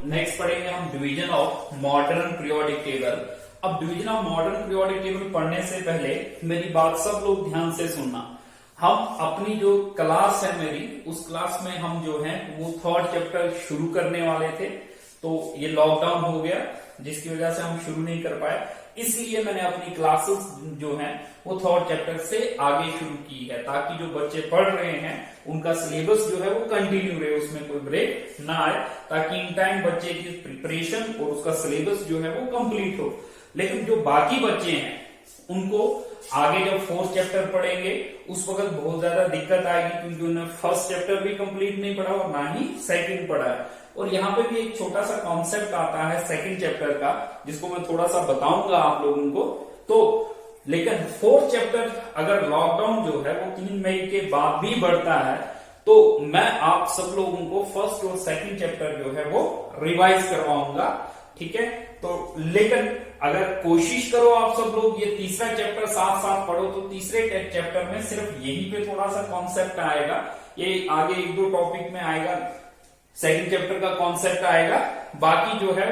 Next पढ़ेंगे हम division of modern periodic table. अब division of modern periodic table पढ़ने से पहले मेरी बात सब लोग ध्यान से सुनना। हम अपनी जो क्लास है मेरी, उस क्लास में हम जो है वो थर्ड चैप्टर शुरू करने वाले थे, तो ये लॉकडाउन हो गया जिसकी वजह से हम शुरू नहीं कर पाए। इसलिए मैंने अपनी क्लासेस जो है वो थर्ड चैप्टर से आगे शुरू की है, ताकि जो बच्चे पढ़ रहे हैं उनका सिलेबस जो है वो कंटिन्यू रहे, उसमें कोई ब्रेक ना आए, ताकि इन टाइम बच्चे की प्रिपरेशन और उसका सिलेबस जो है वो कंप्लीट हो। लेकिन जो बाकी बच्चे हैं उनको आगे जब फोर्थ चैप्टर पढ़ेंगे उस वक्त बहुत ज्यादा दिक्कत आएगी, क्योंकि उन्होंने फर्स्ट चैप्टर भी कंप्लीट नहीं पढ़ा और ना ही सेकंड पढ़ा है। और यहाँ पे भी एक छोटा सा कॉन्सेप्ट आता है सेकंड चैप्टर का, जिसको मैं थोड़ा सा बताऊंगा आप लोगों को। तो लेकिन फोर्थ चैप्टर अगर लॉकडाउन जो है वो 3 मई के बाद भी बढ़ता है, तो मैं आप सब लोगों को फर्स्ट और सेकंड चैप्टर जो है वो रिवाइज करवाऊंगा, ठीक है। तो लेकिन अगर कोशिश करो आप सब लोग ये तीसरा चैप्टर साथ साथ पढ़ो, तो तीसरे चैप्टर में सिर्फ यहीं पे थोड़ा सा कॉन्सेप्ट आएगा, ये आगे 1-2 टॉपिक में आएगा, सेकंड चैप्टर का कॉन्सेप्ट आएगा। बाकी जो है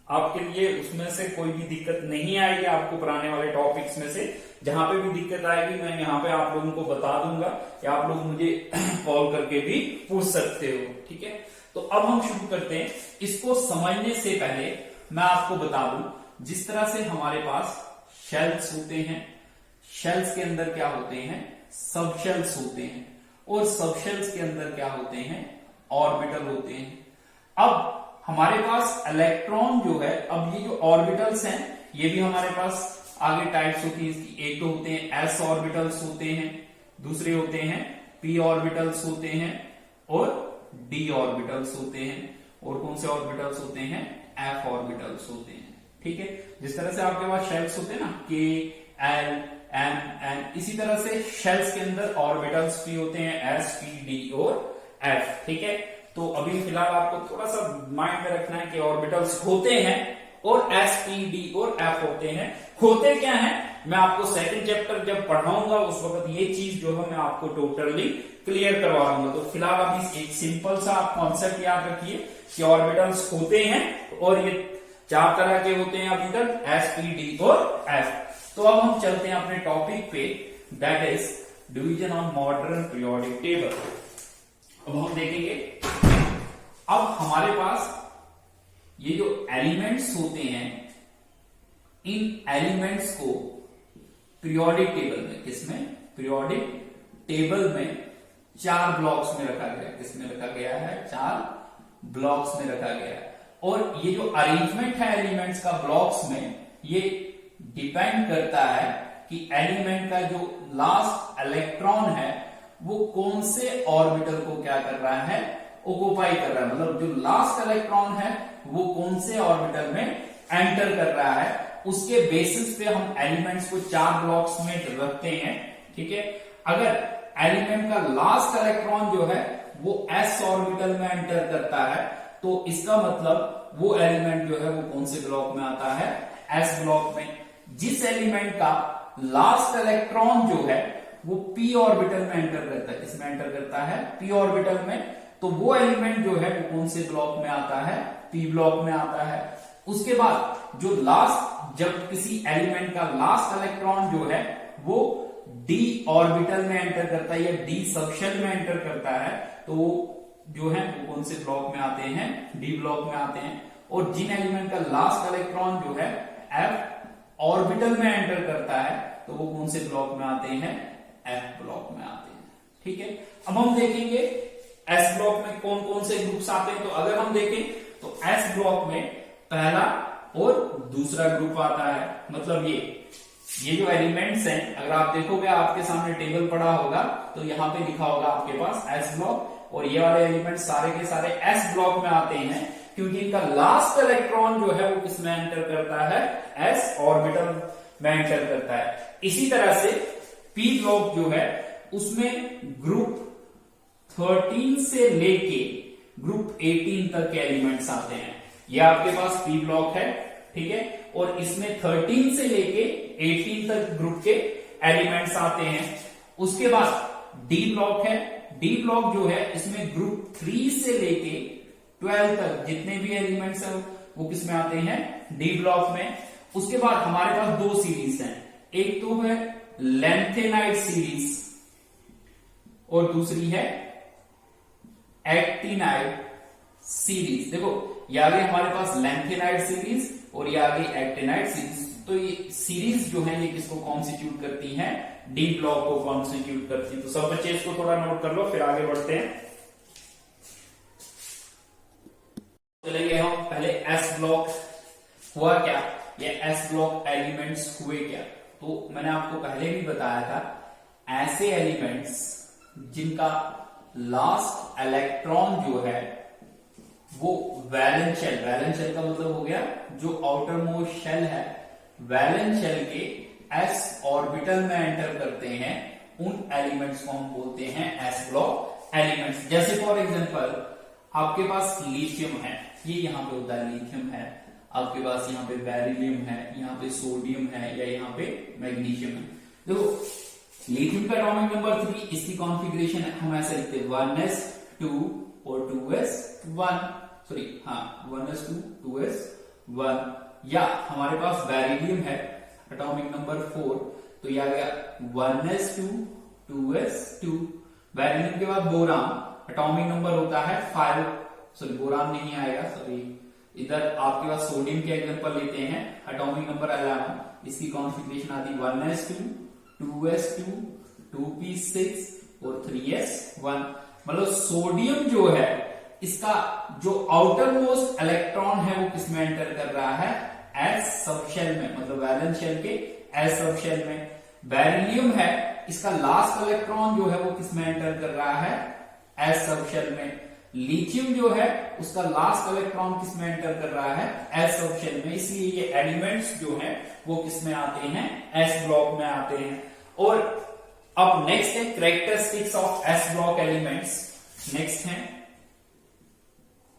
आपके लिए उसमें से कोई भी दिक्कत नहीं आएगी, आपको पढ़ाने वाले टॉपिक्स में से जहां पे भी दिक्कत आएगी मैं यहाँ पे आप लोगों को बता दूंगा, या आप लोग मुझे कॉल करके भी पूछ सकते हो, ठीक है। तो अब हम शुरू करते हैं। इसको समझने से पहले मैं आपको बता दूं, जिस तरह से हमारे पास शेल्स होते हैं, शेल्स के अंदर क्या होते हैं, सब शेल्स होते हैं, और सब शेल्स के अंदर क्या होते हैं, ऑर्बिटल होते हैं। अब हमारे पास इलेक्ट्रॉन जो है, अब ये जो ऑर्बिटल्स हैं ये भी हमारे पास आगे टाइप्स होती है इसकी। एक तो होते हैं एस ऑर्बिटल्स होते हैं, दूसरे होते हैं पी ऑर्बिटल्स होते हैं, और डी ऑर्बिटल्स होते हैं, और कौन से ऑर्बिटल्स होते हैं, एफ ऑर्बिटल्स होते हैं, ठीक है। जिस तरह से आपके पास शेल्स होते हैं ना, के एल एम एन, इसी तरह से शेल्स के अंदर ऑर्बिटल्स भी होते हैं, एस पी डी और एफ, ठीक है। तो अभी फिलहाल आपको थोड़ा सा माइंड में रखना है कि ऑर्बिटल्स होते हैं और एस पी डी और एफ होते हैं। होते क्या है मैं आपको सेकंड चैप्टर जब पढ़ाऊंगा उस वक्त ये चीज जो है मैं आपको टोटली क्लियर करवा दूंगा। तो फिलहाल अभी एक सिंपल सा आप कॉन्सेप्ट याद रखिए कि ऑर्बिटल्स होते हैं, और ये 4 तरह के होते हैं अभी तक, एस पी डी और एफ। तो अब हम चलते हैं अपने टॉपिक पे, that is division of modern periodic table. अब हम देखेंगे, अब हमारे पास ये जो एलिमेंट्स होते हैं, इन एलिमेंट्स को पीरियोडिक टेबल में, किसमें, पीरियोडिक टेबल में 4 ब्लॉक्स में रखा गया है। किसमें रखा गया है, 4 ब्लॉक्स में रखा गया है। और ये जो अरेंजमेंट है एलिमेंट्स का ब्लॉक्स में, ये डिपेंड करता है कि एलिमेंट का जो लास्ट इलेक्ट्रॉन है वो कौन से ऑर्बिटल को क्या कर रहा है, ऑक्युपाई कर रहा है। मतलब जो लास्ट इलेक्ट्रॉन है वो कौन से ऑर्बिटल में एंटर कर रहा है, उसके बेसिस पे हम एलिमेंट्स को 4 ब्लॉक्स में रखते हैं, ठीक है। अगर एलिमेंट का लास्ट इलेक्ट्रॉन जो है वो एस ऑर्बिटल में एंटर करता है, तो इसका मतलब वो एलिमेंट जो है वो कौन से ब्लॉक में आता है, एस ब्लॉक में। जिस एलिमेंट का लास्ट इलेक्ट्रॉन जो है वो पी ऑर्बिटल में एंटर करता है, किसमें एंटर करता है, पी ऑर्बिटल में, तो वो एलिमेंट जो है वो कौन से ब्लॉक में आता है, पी ब्लॉक में आता है। उसके बाद जो लास्ट, जब किसी एलिमेंट का लास्ट इलेक्ट्रॉन जो है वो डी ऑर्बिटल में एंटर करता है या डी सबशेल में एंटर करता है, तो जो है वो कौन से ब्लॉक में आते हैं, डी ब्लॉक में आते हैं। और जिन एलिमेंट का लास्ट इलेक्ट्रॉन जो है एफ ऑर्बिटल में एंटर करता है, तो वो कौन से ब्लॉक में आते हैं, एफ ब्लॉक में आते हैं, ठीक है। अब हम देखेंगे एस ब्लॉक में कौन कौन से ग्रुप्स आते हैं। तो अगर हम देखें तो एस ब्लॉक में पहला और दूसरा ग्रुप आता है। मतलब ये जो एलिमेंट्स हैं, अगर आप देखोगे आपके सामने टेबल पड़ा होगा तो यहाँ पे लिखा होगा आपके पास एस ब्लॉक, और ये वाले एलिमेंट सारे के सारे एस ब्लॉक में आते हैं, क्योंकि इनका लास्ट इलेक्ट्रॉन जो है वो किसमें एंटर करता है, एस ऑर्बिटल में एंटर करता है। इसी तरह से पी ब्लॉक जो है उसमें ग्रुप 13 से लेके ग्रुप 18 तक के एलिमेंट्स आते हैं। ये आपके पास पी ब्लॉक है, ठीक है, और इसमें 13 से लेके 18 तक ग्रुप के एलिमेंट्स आते हैं। उसके बाद डी ब्लॉक है, डी ब्लॉक जो है इसमें ग्रुप 3 से लेके 12 तक जितने भी एलिमेंट्स हैं वो किस में आते हैं, डी ब्लॉक में। उसके बाद हमारे पास दो सीरीज हैं, एक तो है लेंथेनाइड सीरीज और दूसरी है एक्टिनाइड सीरीज। देखो ये आगे हमारे पास लेंथेनाइड सीरीज और ये आगे एक्टिनाइड सीरीज। तो ये सीरीज जो है ये किसको कॉन्स्टिट्यूट करती है, डी ब्लॉक को कॉन्स्टिट्यूट करती है। तो सब बच्चे इसको थोड़ा नोट कर लो, फिर आगे बढ़ते हैं। चलेंगे हम पहले एस ब्लॉक हुआ क्या, ये एस ब्लॉक एलिमेंट्स हुए क्या। तो मैंने आपको पहले भी बताया था, ऐसे एलिमेंट्स जिनका लास्ट इलेक्ट्रॉन जो है वो वैलेंस शेल का मतलब हो गया जो आउटर मोस्ट शेल है, वैलेंस शेल के एस ऑर्बिटल में एंटर करते हैं, उन एलिमेंट्स को हम बोलते हैं एस ब्लॉक एलिमेंट्स। जैसे फॉर एग्जांपल आपके पास लिथियम है, ये यहां पे होता है लिथियम है, आपके पास यहाँ पे बेरिलियम है, यहाँ पे सोडियम है या यहाँ पे मैग्नीशियम है। देखो लिथियम का एटॉमिक नंबर 3, इसकी कॉन्फ़िगरेशन हम ऐसे लिखते हैं 1s2 और 2s1, सॉरी हाँ 1s2 2s1। या हमारे पास बेरिलियम है एटॉमिक नंबर 4, तो यह आ गया 1s2 2s2। बेरिलियम के बाद बोरान एटॉमिक नंबर होता है 5, सॉरी बोरान नहीं आएगा, सॉरी इधर आपके पास सोडियम के एग्जांपल लेते हैं, एटॉमिक नंबर 11, इसकी कॉन्फ़िगरेशन आती 1s2 2s2 2p6 और 3s1। मतलब सोडियम जो है इसका जो आउटर मोस्ट इलेक्ट्रॉन है वो किसमें एंटर कर रहा है, एस सबशेल में, मतलब वैलेंस शेल के एस सबशेल में। बेरिलियम है, इसका लास्ट इलेक्ट्रॉन जो है वो किसमें एंटर कर रहा है, एस सबशेल में। लिथियम जो है उसका लास्ट इलेक्ट्रॉन किसमें एंटर कर रहा है, एस सबशेल में। इसलिए ये एलिमेंट्स जो हैं वो किसमें आते हैं, एस ब्लॉक में आते हैं। और अब नेक्स्ट है characteristics of S block elements. Next है,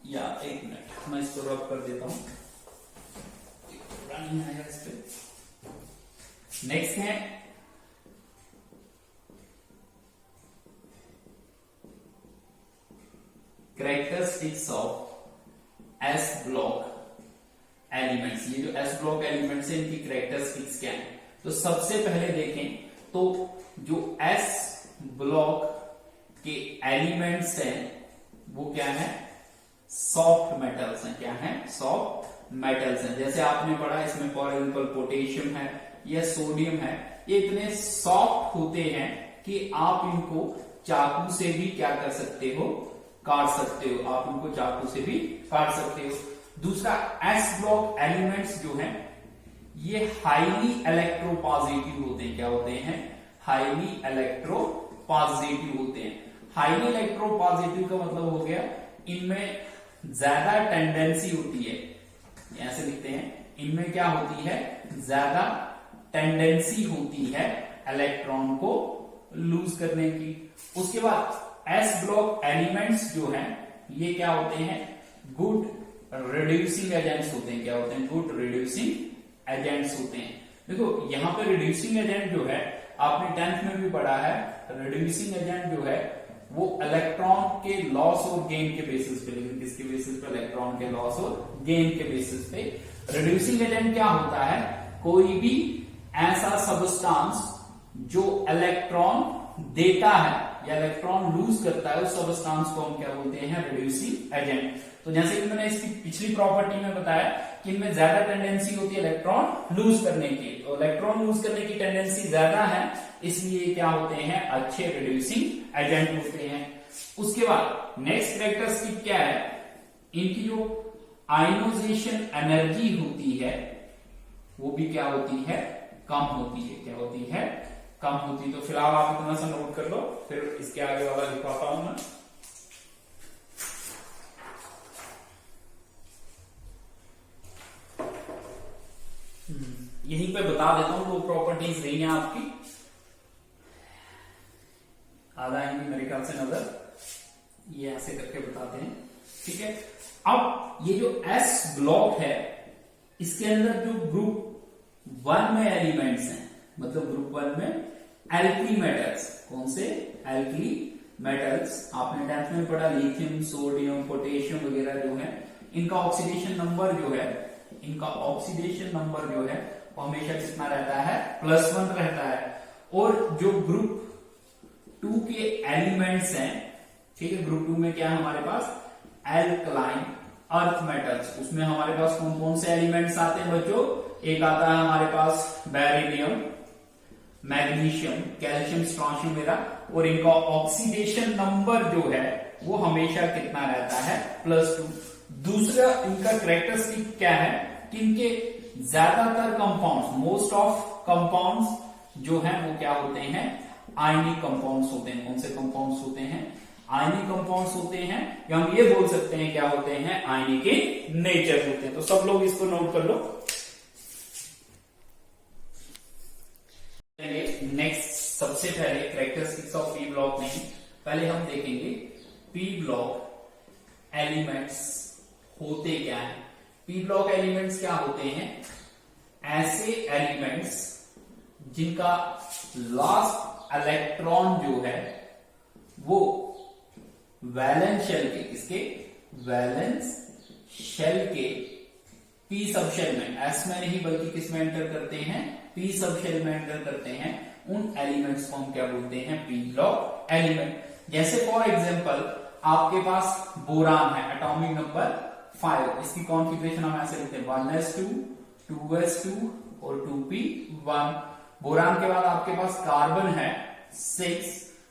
या एक मिनट मैं इसको रब कर देता हूं, नहीं आएगा इस पे। नेक्स्ट है characteristics of S block elements. ये जो एस ब्लॉक एलिमेंट्स है इनकी कैरेक्टरिस्टिक्स क्या है। तो सबसे पहले देखें तो जो एस ब्लॉक के एलिमेंट्स हैं वो क्या है, सॉफ्ट मेटल्स हैं। क्या है, सॉफ्ट मेटल्स हैं। जैसे आपने पढ़ा इसमें फॉर एग्जाम्पल पोटेशियम है या सोडियम है, ये इतने सॉफ्ट होते हैं कि आप इनको चाकू से भी क्या कर सकते हो, काट सकते हो, आप इनको चाकू से भी काट सकते हो। दूसरा, एस ब्लॉक एलिमेंट्स जो हैं ये हाईली इलेक्ट्रोपॉजिटिव होते हैं। क्या होते हैं, हाईली इलेक्ट्रोपॉजिटिव होते हैं। हाईली इलेक्ट्रोपॉजिटिव का मतलब हो गया इनमें ज्यादा टेंडेंसी होती है, ऐसे लिखते हैं, इनमें क्या होती है, ज्यादा टेंडेंसी होती है इलेक्ट्रॉन को लूज करने की। उसके बाद एस ब्लॉक एलिमेंट्स जो हैं ये क्या होते हैं, गुड रिड्यूसिंग एजेंट्स होते हैं। क्या होते हैं, गुड रिड्यूसिंग एजेंट्स होते हैं। देखो यहां पे रिड्यूसिंग एजेंट जो है आपने 10th में भी पढ़ा है, रिड्यूसिंग एजेंट जो है वो इलेक्ट्रॉन के लॉस और गेन के बेसिस पे, लेकिन किसके बेसिस पे, इलेक्ट्रॉन के लॉस और गेन के बेसिस पे। रिड्यूसिंग एजेंट क्या होता है, कोई भी ऐसा सबस्टांस जो इलेक्ट्रॉन देता है या इलेक्ट्रॉन लूज करता है उस सबस्टांस को हम क्या बोलते हैं, रिड्यूसिंग एजेंट। तो जैसे कि मैंने इसकी पिछली प्रॉपर्टी में बताया कि इनमें ज्यादा टेंडेंसी होती है इलेक्ट्रॉन लूज करने की, तो इलेक्ट्रॉन लूज करने की टेंडेंसी ज्यादा है, इसलिए क्या होते हैं, अच्छे रिड्यूसिंग एजेंट होते हैं। उसके बाद नेक्स्ट कैरेक्टरिस्टिक क्या है, इनकी जो आयनोजेशन एनर्जी होती है वो भी क्या होती है, कम होती है। क्या होती है, कम होती है। तो फिलहाल आप इतना सा नोट कर लो, फिर इसके आगे वाला लिखवाता हूं मैं। यहीं पे बता देता हूं वो प्रॉपर्टीज रही हैं आपकी, आ जाएंगी मेरे ख्याल से नजर, ये ऐसे करके बताते हैं, ठीक है। अब ये जो एस ब्लॉक है इसके अंदर जो ग्रुप 1 में एलिमेंट्स हैं, मतलब ग्रुप 1 में एल्कली मेटल्स, कौन से, एल्कली मेटल्स आपने 10th में पढ़ा, लिथियम, सोडियम, पोटेशियम वगैरह जो है, इनका ऑक्सीडेशन नंबर जो है, वो हमेशा कितना रहता है, +1 रहता है। और जो ग्रुप 2 के एलिमेंट्स हैं, ठीक है, ग्रुप 2 में क्या है हमारे पास, एल्कलाइन अर्थ मेटल्स, उसमें हमारे पास कौन कौन से एलिमेंट्स आते हैं बच्चों, एक आता है हमारे पास बेरिलियम, मैग्नीशियम, कैल्शियम, स्ट्रोंशियम वगैरह, और इनका ऑक्सीडेशन नंबर जो है वो हमेशा कितना रहता है, +2। दूसरा इनका कैरेक्टरिस्टिक क्या है कि इनके ज्यादातर कंपाउंड्स, मोस्ट ऑफ कंपाउंड्स जो हैं वो क्या होते हैं, आयनिक कंपाउंड्स होते हैं। कौन से कंपाउंड्स होते हैं, आयनिक कंपाउंड्स होते हैं, या हम ये बोल सकते हैं क्या होते हैं, आयनिक इन नेचर होते हैं। तो सब लोग इसको नोट कर लो। नेक्स्ट, सबसे पहले कैरेक्टरिस्टिक्स ऑफ पी ब्लॉक में पहले हम देखेंगे पी ब्लॉक एलिमेंट्स होते क्या है। पी ब्लॉक एलिमेंट्स क्या होते हैं, ऐसे एलिमेंट्स जिनका लास्ट इलेक्ट्रॉन जो है वो वैलेंस शेल के, इसके वैलेंस शेल के पी सब शेल में, एस में नहीं बल्कि किस में एंटर करते हैं, पी सब शेल में एंटर करते हैं, उन एलिमेंट्स को हम क्या बोलते हैं, पी ब्लॉक एलिमेंट। जैसे फॉर एग्जांपल आपके पास बोरान है, एटॉमिक नंबर 5, इसकी कॉन्फ़िगरेशन हम ऐसे लिखते हैं 1s2 2s2 और 2p1। बोरान के बाद आपके पास कार्बन है 6,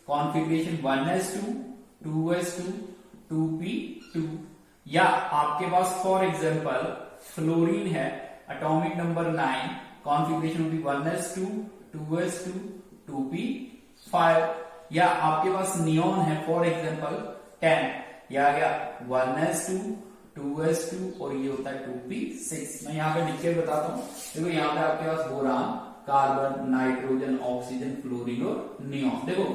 कॉन्फ़िगरेशन 1s2 2s2 2p2। या आपके पास फॉर एग्जांपल फ्लोरीन है, एटॉमिक नंबर 9, कॉन्फ़िगरेशन होगी 1s2 2s2 2p5। या आपके पास नियॉन है फॉर एग्जांपल 10, या गया 1s2 2s2 और ये होता है 2p6। मैं यहाँ पे लिख के बताता हूँ। देखो यहाँ पे आपके पास boron, carbon, nitrogen, oxygen, fluorine और नियॉन। देखो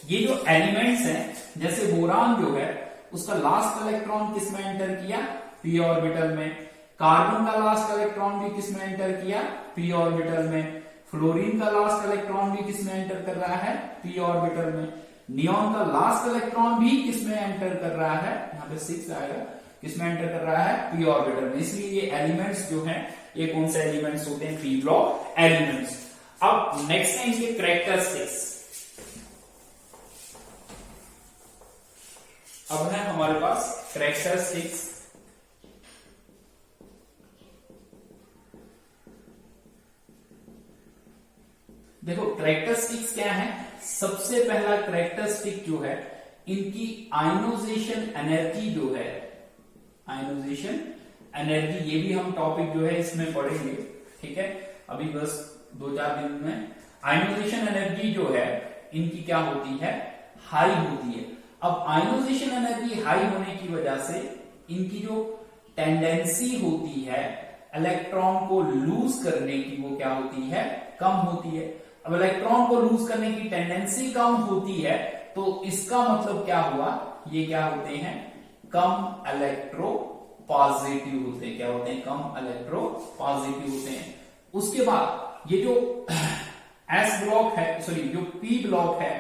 ये जो एलिमेंट्स हैं, जैसे बोरान जो है उसका लास्ट इलेक्ट्रॉन किस में एंटर किया, पी ऑर्बिटल में। कार्बन का लास्ट इलेक्ट्रॉन भी किस में एंटर किया, पी ऑर्बिटल में। फ्लोरीन का लास्ट इलेक्ट्रॉन भी किस में एंटर कर रहा है, पी ऑर्बिटल में। नियॉन का लास्ट इलेक्ट्रॉन भी किस में एंटर कर रहा है, यहाँ पे 6 आएगा, किस में एंटर कर रहा है, पी ऑर्बिटल में। इसलिए ये एलिमेंट्स जो हैं ये कौन से एलिमेंट्स होते हैं, पी ब्लॉक एलिमेंट्स। अब नेक्स्ट है इनके कैरेक्टरिस्टिक्स। अब है हमारे पास कैरेक्टरिस्टिक्स। देखो कैरेक्टरिस्टिक्स क्या है, सबसे पहला कैरेक्टरिस्टिक जो है इनकी आयनोजेशन एनर्जी जो है, आयनोजेशन एनर्जी, ये भी हम टॉपिक जो है इसमें पढ़ेंगे, ठीक है, अभी बस 2-4 दिन में। आयनोजेशन एनर्जी जो है इनकी क्या होती है, हाई होती है। अब आयनोजेशन एनर्जी हाई होने की वजह से इनकी जो टेंडेंसी होती है इलेक्ट्रॉन को लूज करने की, वो क्या होती है, कम होती है। अब इलेक्ट्रॉन को लूज करने की टेंडेंसी कम होती है तो इसका मतलब क्या हुआ, ये क्या होते हैं, कम इलेक्ट्रो पॉजिटिव होते हैं। क्या होते हैं, कम इलेक्ट्रो पॉजिटिव होते हैं। उसके बाद ये जो एस ब्लॉक है, सॉरी जो पी ब्लॉक है,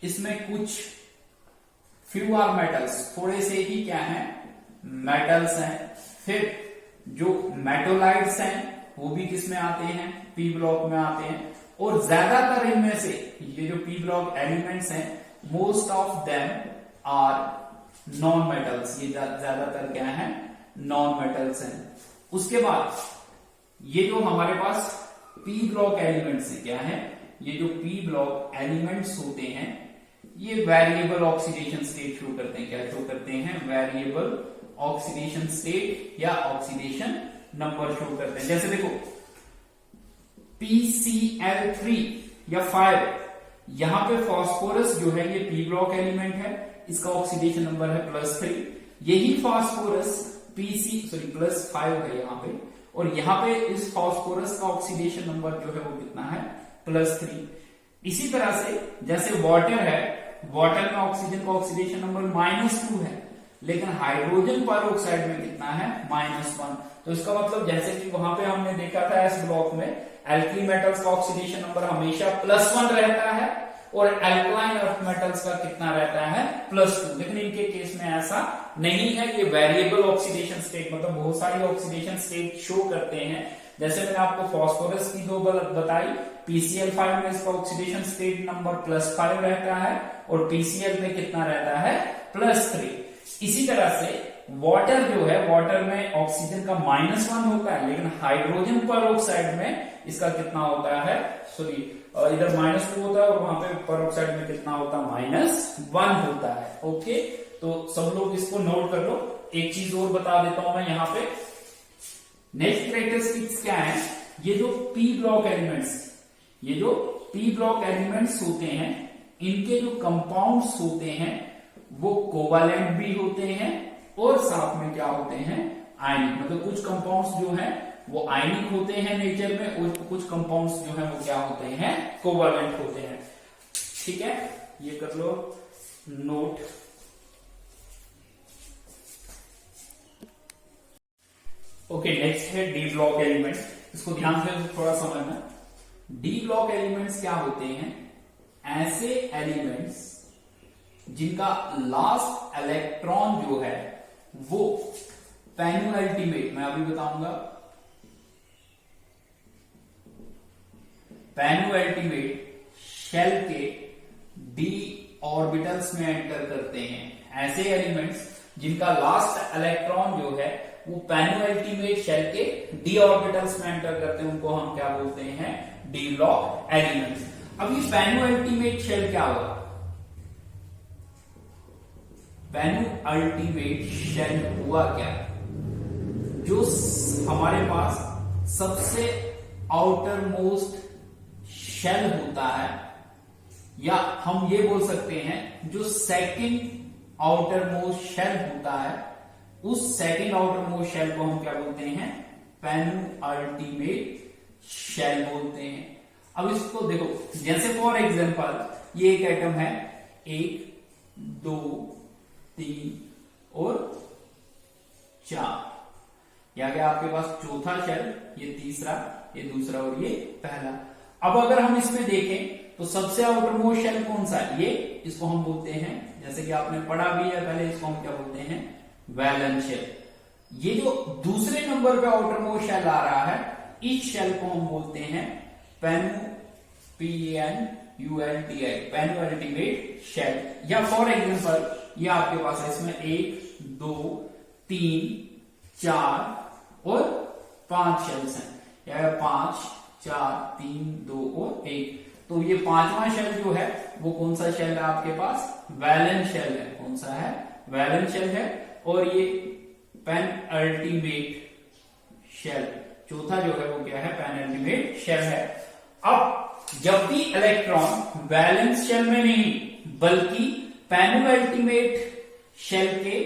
इसमें कुछ फ्यू आर मेटल्स, थोड़े से ही क्या है, मेटल्स हैं। फिर जो मेटोलाइट्स हैं वो भी किस में आते हैं, पी ब्लॉक में आते हैं। और ज्यादातर इनमें से ये जो पी ब्लॉक एलिमेंट्स हैं, most of them are non metals, ये ज्यादातर क्या है, नॉन मेटल्स हैं। उसके बाद ये जो हमारे पास पी ब्लॉक एलिमेंट्स है, क्या है, ये जो पी ब्लॉक एलिमेंट्स होते हैं ये वेरिएबल ऑक्सीडेशन स्टेट शो करते हैं। क्या शो करते हैं, वेरिएबल ऑक्सीडेशन स्टेट या ऑक्सीडेशन नंबर शो करते हैं। जैसे देखो PCl3 या 5, यहां पे फास्फोरस जो है ये पी ब्लॉक एलिमेंट है, इसका ऑक्सीडेशन नंबर है +3। यही फास्फोरस +5 है यहाँ पे, और यहाँ पे इस फास्फोरस का ऑक्सीडेशन नंबर जो है वो कितना है, +3। इसी तरह से जैसे वाटर है, वाटर में ऑक्सीजन का ऑक्सीडेशन नंबर -2 है, लेकिन हाइड्रोजन पेरोक्साइड में कितना है, -1। तो इसका मतलब जैसे कि वहां पे हमने देखा था एस ब्लॉक में एल्किल मेटल्स का ऑक्सीडेशन नंबर हमेशा +1 रहता है, और अल्कलाइन अर्थ मेटल्स का कितना रहता है +2। लेकिन इनके केस में ऐसा नहीं है, ये वेरिएबल ऑक्सीडेशन स्टेट मतलब बहुत सारी ऑक्सीडेशन स्टेट शो करते हैं। जैसे मैंने आपको फास्फोरस की दो बताई, PCl5 में इसका ऑक्सीडेशन स्टेट नंबर +5 रहता है और PCl में कितना रहता है +3। इसी तरह से वाटर जो है, वाटर में ऑक्सीजन का -1 होता है, लेकिन हाइड्रोजन पर में इसका कितना होता है, सॉरी इधर -2 होता है और वहां पे पर में कितना होता है -1 होता है। ओके, तो सब लोग इसको नोट कर लो। एक चीज और बता देता हूं मैं यहाँ पे, नेक्स्ट कैरेक्टरिस्टिक्स क्या है, ये जो p ब्लॉक एलिमेंट्स, ये जो p ब्लॉक एलिमेंट्स होते हैं, इनके जो कंपाउंड्स होते हैं वो कोवालेंट भी होते हैं और साथ में क्या होते हैं, आयनिक। मतलब कुछ कंपाउंड्स जो हैं वो आयनिक होते हैं नेचर में और कुछ कंपाउंड्स जो हैं वो क्या होते हैं, कोवालेंट होते हैं। ठीक है, ये कर लो नोट। ओके, नेक्स्ट है डी ब्लॉक एलिमेंट। इसको ध्यान से थोड़ा समझना। डी ब्लॉक एलिमेंट्स क्या होते हैं, ऐसे एलिमेंट्स जिनका लास्ट इलेक्ट्रॉन जो है वो पेनुअल्टीमेट, मैं अभी बताऊंगा, पेनुअल्टीमेट शेल के डी ऑर्बिटल्स में एंटर करते हैं। ऐसे एलिमेंट्स जिनका लास्ट इलेक्ट्रॉन जो है वो पेनुअल्टीमेट शेल के डी ऑर्बिटल्स में एंटर करते हैं, उनको हम क्या बोलते हैं, डी ब्लॉक एलिमेंट्स। अब ये पेनुअल्टीमेट शेल क्या होगा, पेनुअल्टीमेट शेल हुआ क्या, जो हमारे पास सबसे आउटर मोस्ट शेल होता है, या हम ये बोल सकते हैं जो सेकंड आउटर मोस्ट शेल होता है, उस सेकंड आउटर मोस्ट शेल को हम क्या बोलते हैं, पेनुअल्टीमेट शेल बोलते हैं। अब इसको देखो, जैसे फॉर एग्जांपल ये एक एटम है, 1 2 3 और 4, या गया आपके पास चौथा शेल, ये तीसरा, ये दूसरा और ये पहला। अब अगर हम इसमें देखें तो सबसे आउटर मोस्ट शेल कौन सा है, ये, इसको हम बोलते हैं, जैसे कि आपने पढ़ा भी है पहले, इसको हम क्या बोलते हैं, वैलेंस शेल। ये जो दूसरे नंबर पे आउटर मोस्ट शेल आ रहा है, इस शेल को हम बोलते हैं पेनुअल्टीमेट, पेनुअल्टीमेट शेल। या फॉर एग्जांपल ये आपके पास है, इसमें 1 2 3 4 और 5 शेल्स हैं, या 5 4 3 2 और 1। तो ये पांचवा शेल जो है वो कौन सा शेल है आपके पास, वैलेंस शेल है। कौन सा है, वैलेंस शेल है। और ये पेनअल्टीमेट शेल, चौथा जो है वो क्या है, पेनअल्टीमेट शेल है। अब जब भी इलेक्ट्रॉन वैलेंस शेल में नहीं बल्कि पेनअल्टीमेट शेल के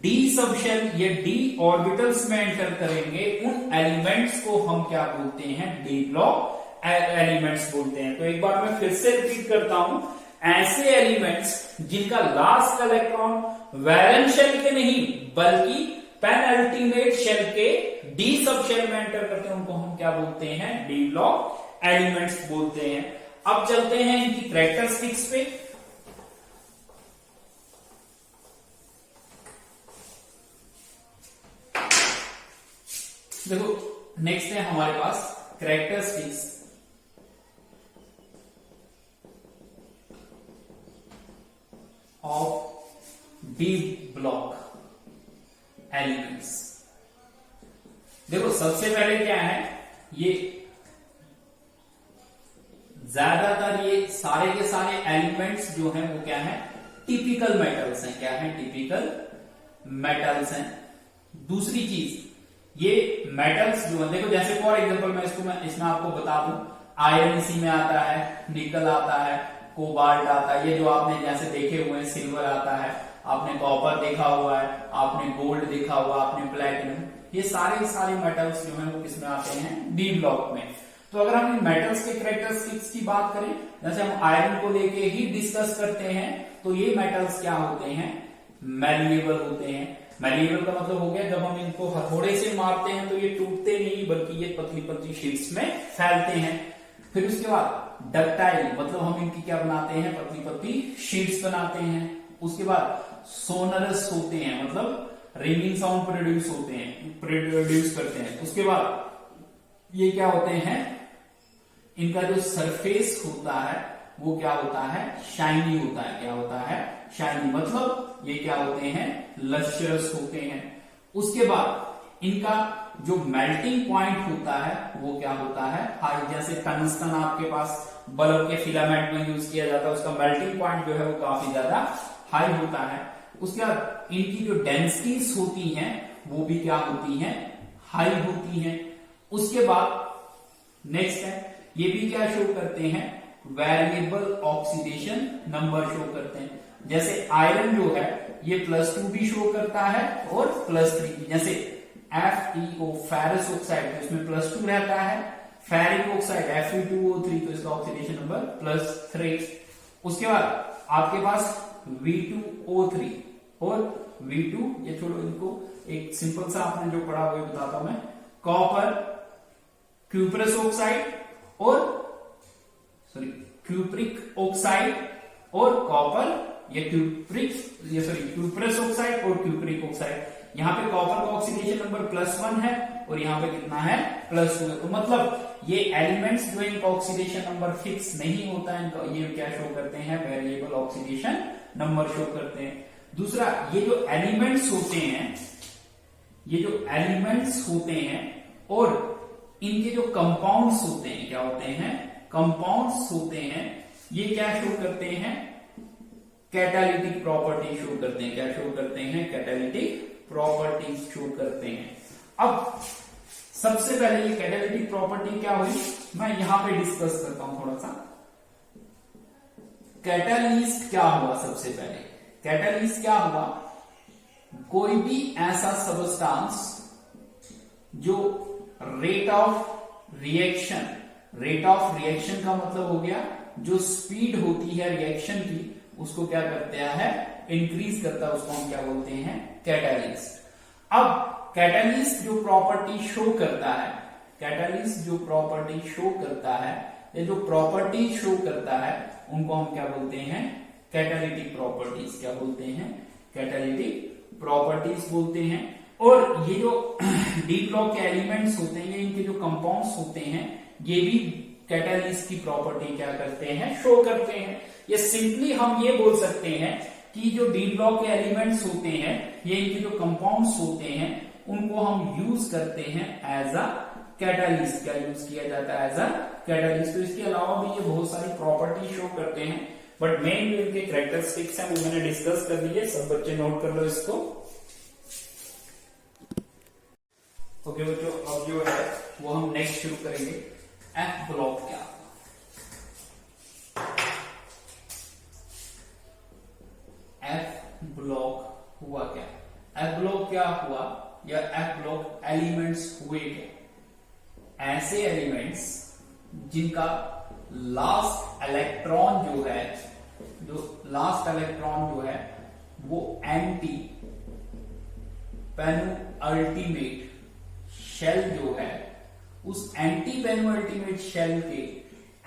डी सब शेल या डी ऑर्बिटल्स में एंटर करेंगे, उन एलिमेंट्स को हम क्या बोलते हैं, डी ब्लॉक एलिमेंट्स बोलते हैं। तो एक बार मैं फिर से रिपीट करता हूं, ऐसे एलिमेंट्स जिनका लास्ट इलेक्ट्रॉन वैलेंस शेल के नहीं बल्कि पेनअल्टीमेट शेल के डी सब शेल में एंटर करते हैं, उनको हम क्या बोलते हैं, डी ब्लॉक एलिमेंट्स बोलते हैं। अब चलते हैं इनकी कैरेक्टरिस्टिक्स पे। देखो नेक्स्ट है हमारे पास characteristics of D block elements. देखो सबसे पहले क्या है, ये ज्यादातर ये सारे के सारे एलिमेंट्स जो हैं वो क्या है, टिपिकल मेटल्स हैं। क्या है, टिपिकल मेटल्स हैं। दूसरी चीज, ये मेटल्स जो है, देखो जैसे फॉर एग्जांपल मैं इसमें आपको बता दूं, आयरन इसी में आता है, निकल आता है, कोबाल्ट आता है, ये जो आपने जैसे देखे हुए हैं, सिल्वर आता है, आपने कॉपर देखा हुआ है, आपने गोल्ड देखा हुआ, आपने प्लेटिनम, ये सारे मेटल्स जो हैं वो किसमें आते हैं, डी ब्लॉक में। तो अगर हम इन मेटल्स के कैरेक्टरिस्टिक्स की बात करें, जैसे हम आयरन को लेके ही डिस्कस करते हैं, तो ये मेटल्स क्या होते हैं, मैलिएबल होते हैं। मैलिएबल का मतलब हो गया जब हम इनको हथौड़े से मारते हैं तो ये टूटते नहीं बल्कि ये पतली पतली शीट्स में फैलते हैं। फिर उसके बाद डक्टाइल, मतलब हम इनकी क्या बनाते हैं, पतली पतली शीट्स बनाते हैं। उसके बाद सोनरस होते हैं, मतलब रिंगिंग साउंड प्रोड्यूस करते हैं। उसके बाद ये क्या होते हैं, इनका जो सरफेस होता है वो क्या होता है, शाइनी होता है। क्या होता है, शाइनी, मतलब ये क्या होते हैं, लश्यरस होते हैं। उसके बाद इनका जो मेल्टिंग पॉइंट होता है वो क्या होता है, हाई। जैसे टंगस्टन आपके पास बल्ब के फिलामेंट में यूज किया जाता है, उसका मेल्टिंग पॉइंट जो है वो काफी ज्यादा हाई होता है। उसके बाद इनकी जो डेंसिटीज होती हैं वो भी क्या होती हैं, हाई होती हैं। उसके बाद नेक्स्ट है, ये भी क्या शो करते हैं, वेरिएबल ऑक्सीडेशन नंबर शो करते हैं। जैसे आयरन जो है ये +2 भी शो करता है और +3 भी। जैसे FeO फेरस ऑक्साइड, तो इसमें +2 रहता है। फेरिक ऑक्साइड Fe2O3, तो इसका ऑक्सीडेशन नंबर +3। उसके बाद आपके पास V2O3 और V2, ये छोड़ो इनको, एक सिंपल सा आपने जो पढ़ा वो बताता हूं मैं। कॉपर, क्यूप्रस ऑक्साइड और क्यूप्रिक ऑक्साइड और कॉपर, ये क्यूप्रस ऑक्साइड और क्यूप्रिक ऑक्साइड। यहाँ पे कॉपर का ऑक्सीडेशन नंबर +1 है और यहाँ पे कितना है, +2 है। तो मतलब ये एलिमेंट्स जो इनका ऑक्सीडेशन नंबर फिक्स नहीं होता है, इनका ये क्या शो करते हैं, वेरिएबल ऑक्सीडेशन नंबर शो करते हैं। दूसरा, ये जो एलिमेंट्स होते हैं और इनके जो कंपाउंड्स होते हैं, क्या होते हैं, कंपाउंड्स होते हैं, ये क्या शो करते हैं, कैटालिटिक प्रॉपर्टी शो करते हैं। क्या शो करते हैं, कैटालिटिक प्रॉपर्टी शो करते हैं। अब सबसे पहले ये कैटालिटिक प्रॉपर्टी क्या हुई, मैं यहां पे डिस्कस करता हूं थोड़ा सा। कैटालिस्ट क्या हुआ, सबसे पहले कैटालिस्ट क्या हुआ, कोई भी ऐसा सबस्टांस जो रेट ऑफ रिएक्शन का मतलब हो गया जो स्पीड होती है रिएक्शन की, उसको क्या करता है, इंक्रीज करता है, उसको हम क्या बोलते हैं, कैटालिस्ट। अब कैटालिस्ट जो प्रॉपर्टी शो करता है, ये जो प्रॉपर्टी शो करता है उनको हम क्या बोलते हैं, कैटालिटिक प्रॉपर्टीज। क्या बोलते हैं, कैटालिटिक प्रॉपर्टीज बोलते हैं। और ये जो डी ब्लॉक के एलिमेंट्स होते हैं, इनके जो कंपाउंड्स होते हैं, ये भी कैटालिस्ट की प्रॉपर्टी क्या करते हैं, शो करते हैं। ये सिंपली हम ये बोल सकते हैं कि जो डी ब्लॉक के एलिमेंट्स होते हैं, ये इनके जो कंपाउंड्स होते हैं, उनको हम यूज करते हैं एज अ कैटालिस्ट। क्या यूज किया जाता है, एज अ कैटालिस्ट। तो इसके अलावा भी ये बहुत सारी प्रॉपर्टी शो करते हैं, बट मेन जो इनके कैरेक्टरिस्टिक्स हैं वो मैंने डिस्कस कर दिए, सब बच्चे नोट कर लो इसको। ओके बच्चों, अब जो है वो हम नेक्स्ट शुरू करेंगे। एफ ब्लॉक क्या, एफ ब्लॉक हुआ क्या, एफ ब्लॉक क्या हुआ, या एफ ब्लॉक एलिमेंट्स हुए क्या, ऐसे एलिमेंट्स जिनका लास्ट इलेक्ट्रॉन जो है वो एंटी पेनुअल्टीमेट शेल जो है, उस एंटी पेनुअल्टीमेट शेल के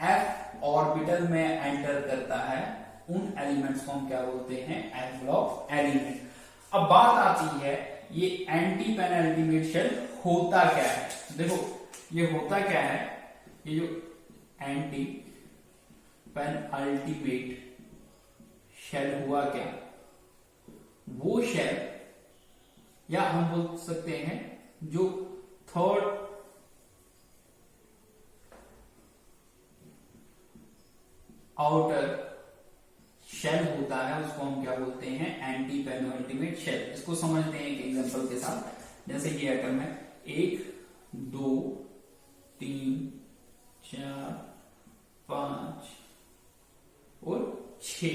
एफ ऑर्बिटल में एंटर करता है, उन एलिमेंट्स को हम क्या बोलते हैं, एफ ब्लॉक एलिमेंट। अब बात आती है ये एंटी पेनुअल्टीमेट शेल होता क्या है। देखो ये होता क्या है, ये जो एंटी पेनुअल्टीमेट शेल हुआ क्या, वो शेल, या हम बोल सकते हैं जो थर्ड आउटर शेल होता है, उसको हम क्या बोलते हैं, एंटी पेनुअल्टीमेट शेल। इसको समझते हैं एक एग्जांपल के साथ। जैसे ये एटम है 1 2 3 4 5 और 6,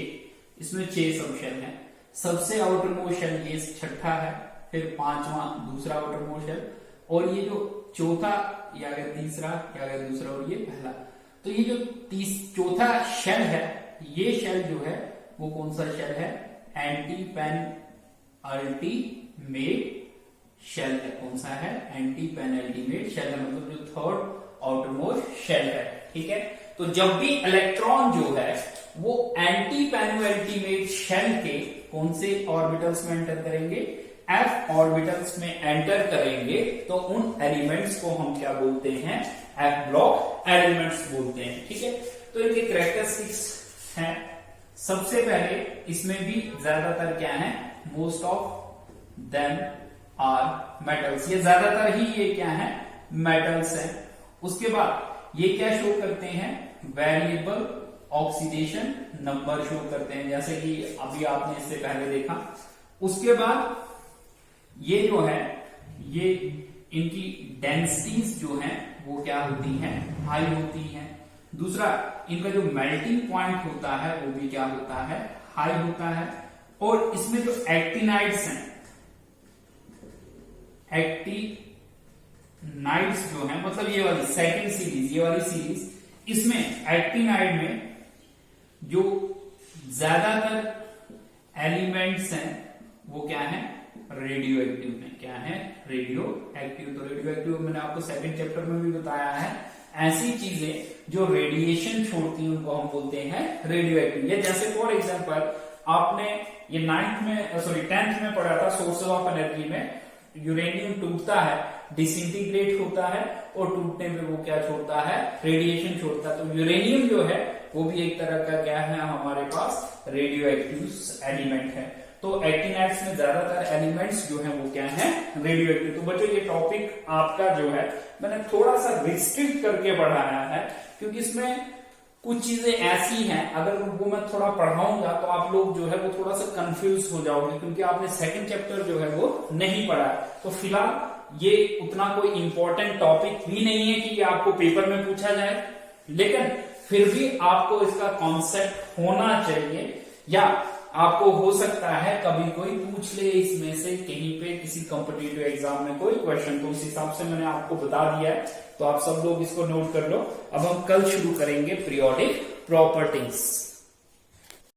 इसमें 6 सब शेल हैं। सबसे आउटर मोस्ट शेल ये छठा है, फिर 5वां दूसरा आउटर मोस्ट शेल, और ये जो चौथा या अगर तीसरा या अगर दूसरा, और ये पहला। तो ये जो चौथा शेल है, ये शेल जो है वो कौन सा शेल है, एंटी पेनल्टीमेट शेल है। कौन सा है, एंटी पेनल्टीमेट शेल है, मतलब जो थर्ड आउटर मोस्ट शेल है। ठीक है, तो जब भी इलेक्ट्रॉन जो है वो एंटी पेनुअल्टीमेट शेल के कौन से ऑर्बिटल्स में एंटर करेंगे, f ऑर्बिटल्स में एंटर करेंगे, तो उन एलिमेंट्स को हम क्या बोलते हैं, f ब्लॉक एलिमेंट्स बोलते हैं। ठीक है, तो इनके कैरेक्टरिस्टिक्स हैं। सबसे पहले इसमें भी ज्यादातर क्या है, most of them are metals, ये ज्यादातर ही ये क्या है, मेटल्स हैं। उसके बाद ये क्या शो करते हैं, वेरिएबल ऑक्सीडेशन नंबर शो करते हैं, जैसे कि अभी आपने इससे पहले देखा। उसके बाद ये जो है, ये इनकी डेंसिटीज जो हैं वो क्या होती हैं, हाई होती हैं। दूसरा, इनका जो मेल्टिंग पॉइंट होता है वो भी क्या होता है, हाई होता है। और इसमें जो एक्टिनाइड्स हैं, एक्टिनाइड्स जो है, मतलब ये वाली सेकंड सीरीज, ये वाली सीरीज, इसमें एक्टिनाइड में जो ज्यादातर एलिमेंट्स हैं वो क्या है, रेडियो एक्टिव में। क्या है, रेडियो एक्टिव। तो रेडियो एक्टिव मैंने आपको सेकंड चैप्टर में भी बताया है, ऐसी चीजें जो रेडिएशन छोड़ती हैं उनको हम बोलते हैं रेडियो एक्टिव। ये जैसे फॉर एग्जांपल आपने ये 10th में पढ़ा था, सोर्सेज ऑफ एनर्जी में यूरेनियम टूटता है, डिसइंटीग्रेट होता है, और टूटने में वो क्या छोड़ता है, रेडिएशन छोड़ता है। तो यूरेनियम जो है वो भी एक तरह का क्या है, हमारे पास रेडियो एक्टिव एलिमेंट है। तो एक्टिनाइड्स में ज्यादातर एलिमेंट्स जो हैं वो क्या हैं, रेडियो एक्टिव। तो बच्चों ये टॉपिक आपका जो है मैंने थोड़ा सा रिस्ट्रिक्ट करके पढ़ाया है, क्योंकि इसमें कुछ चीजें ऐसी हैं, अगर वो मैं थोड़ा पढ़ाऊंगा तो आप लोग जो है वो थोड़ा सा कंफ्यूज हो जाओगे, क्योंकि आपने सेकंड चैप्टर जो है वो नहीं पढ़ा। तो फिलहाल ये उतना कोई इंपॉर्टेंट टॉपिक भी नहीं है कि ये आपको पेपर में पूछा जाए, लेकिन फिर भी आपको इसका कॉन्सेप्ट होना चाहिए, या आपको हो सकता है कभी कोई पूछ ले इसमें से कहीं पे किसी कॉम्पिटिटिव एग्जाम में कोई क्वेश्चन, तो उस हिसाब से मैंने आपको बता दिया है। तो आप सब लोग इसको नोट कर लो। अब हम कल शुरू करेंगे पीरियोडिक प्रॉपर्टीज।